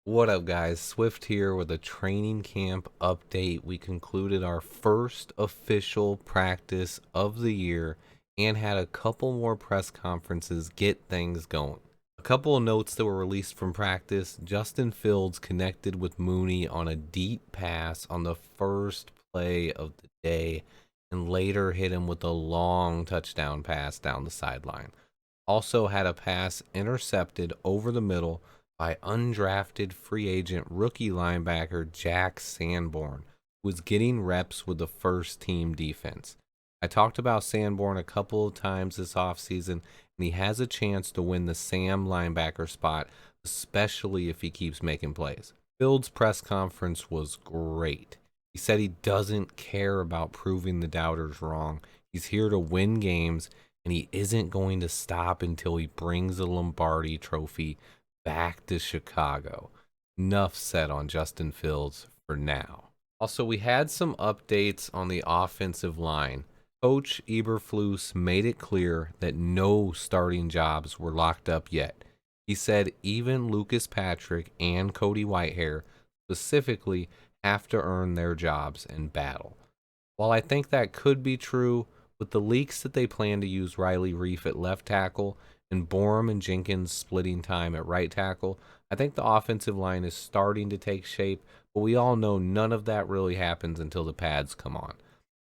What up, guys? Swift here with a training camp update. We concluded our first official practice of the year and had a couple more press conferences get things going. A couple of notes that were released from practice. Justin Fields connected with Mooney on a deep pass on the first play of the day and later hit him with a long touchdown pass down the sideline. Also had a pass intercepted over the middle by undrafted free agent rookie linebacker Jack Sanborn, who was getting reps with the first team defense. I talked about Sanborn a couple of times this offseason, and he has a chance to win the Sam linebacker spot, especially if he keeps making plays. Fields' press conference was great. He said he doesn't care about proving the doubters wrong. He's here to win games, and he isn't going to stop until he brings the Lombardi trophy back to Chicago. Enough said on Justin Fields for now. Also, we had some updates on the offensive line. Coach Eberflus made it clear that no starting jobs were locked up yet. He said even Lucas Patrick and Cody Whitehair specifically have to earn their jobs and battle. While I think that could be true, with the leaks that they plan to use Riley Reef at left tackle and Borum and Jenkins splitting time at right tackle, I think the offensive line is starting to take shape, but we all know none of that really happens until the pads come on.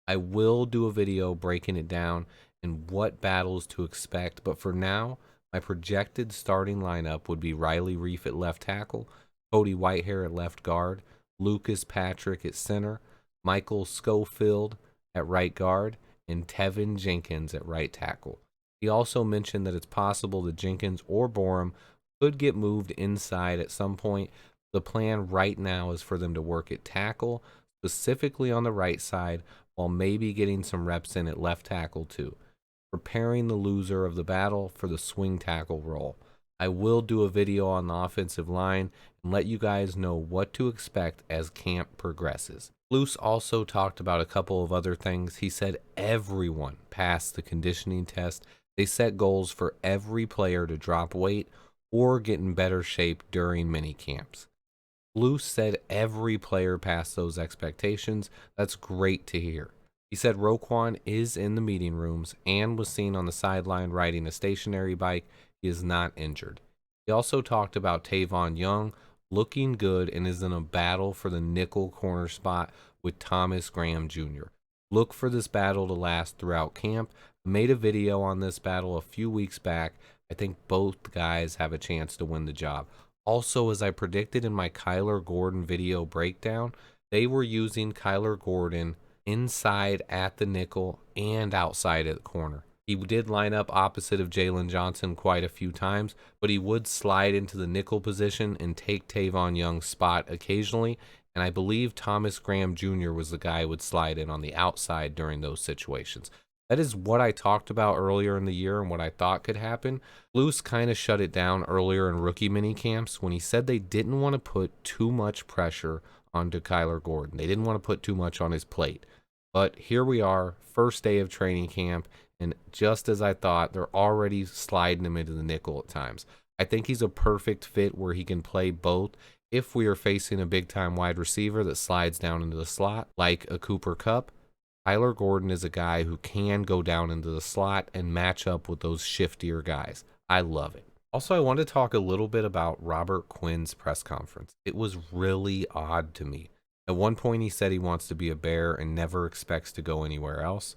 I will do a video breaking it down and what battles to expect, but for now, my projected starting lineup would be Riley Reef at left tackle, Cody Whitehair at left guard, Lucas Patrick at center, Michael Schofield at right guard, and Tevin Jenkins at right tackle. He also mentioned that it's possible that Jenkins or Borum could get moved inside at some point. The plan right now is for them to work at tackle, specifically on the right side, while maybe getting some reps in at left tackle too, preparing the loser of the battle for the swing tackle role. I will do a video on the offensive line and let you guys know what to expect as camp progresses. Luce also talked about a couple of other things. He said everyone passed the conditioning test. They set goals for every player to drop weight or get in better shape during mini camps. Luce said every player passed those expectations. That's great to hear. He said Roquan is in the meeting rooms and was seen on the sideline riding a stationary bike. He is not injured. He also talked about Tavon Young looking good and is in a battle for the nickel corner spot with Thomas Graham Jr. Look for this battle to last throughout camp. I made a video on this battle a few weeks back. I think both guys have a chance to win the job. Also, as I predicted in my Kyler Gordon video breakdown, they were using Kyler Gordon inside at the nickel and outside at the corner. He did line up opposite of Jalen Johnson quite a few times, but he would slide into the nickel position and take Tavon Young's spot occasionally, and I believe Thomas Graham Jr. was the guy who would slide in on the outside during those situations. That is what I talked about earlier in the year and what I thought could happen. Luce kind of shut it down earlier in rookie mini camps when he said they didn't want to put too much pressure onto Kyler Gordon. They didn't want to put too much on his plate. But here we are, first day of training camp, and just as I thought, they're already sliding him into the nickel at times. I think he's a perfect fit where he can play both if we are facing a big-time wide receiver that slides down into the slot, like a Cooper Kupp. Kyler Gordon is a guy who can go down into the slot and match up with those shiftier guys. I love it. Also, I want to talk a little bit about Robert Quinn's press conference. It was really odd to me. At one point, he said he wants to be a Bear and never expects to go anywhere else.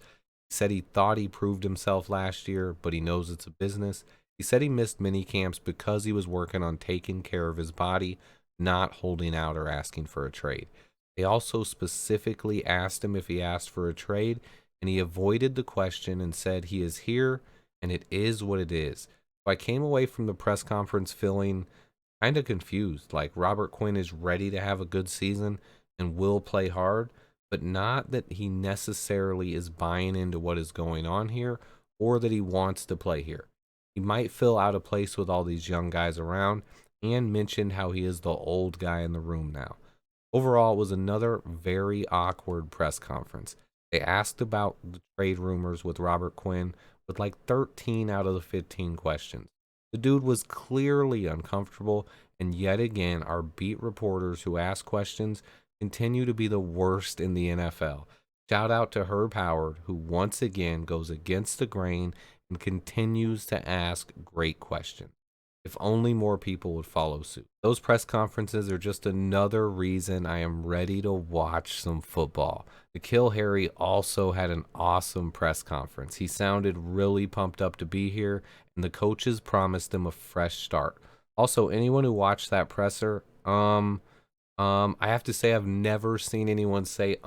He said he thought he proved himself last year, but he knows it's a business. He said he missed mini camps because he was working on taking care of his body, not holding out or asking for a trade. They also specifically asked him if he asked for a trade, and he avoided the question and said he is here and it is what it is. So I came away from the press conference feeling kind of confused, like Robert Quinn is ready to have a good season and will play hard, but not that he necessarily is buying into what is going on here or that he wants to play here. He might feel out of place with all these young guys around and mentioned how he is the old guy in the room now. Overall, it was another very awkward press conference. They asked about the trade rumors with Robert Quinn with like 13 out of the 15 questions. The dude was clearly uncomfortable, and yet again, our beat reporters who ask questions continue to be the worst in the NFL. Shout out to Herb Howard, who once again goes against the grain and continues to ask great questions. If only more people would follow suit. Those press conferences are just another reason I am ready to watch some football. Nikhil Harry also had an awesome press conference. He sounded really pumped up to be here, and the coaches promised him a fresh start. Also, anyone who watched that presser, I have to say I've never seen anyone say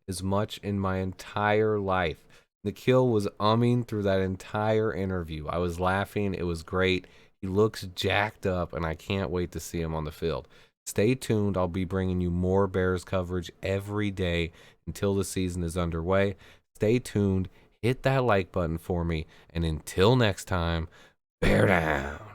as much in my entire life. Nikhil was umming through that entire interview. I was laughing. It was great. He looks jacked up, and I can't wait to see him on the field. Stay tuned. I'll be bringing you more Bears coverage every day until the season is underway. Stay tuned. Hit that like button for me. And until next time, bear down.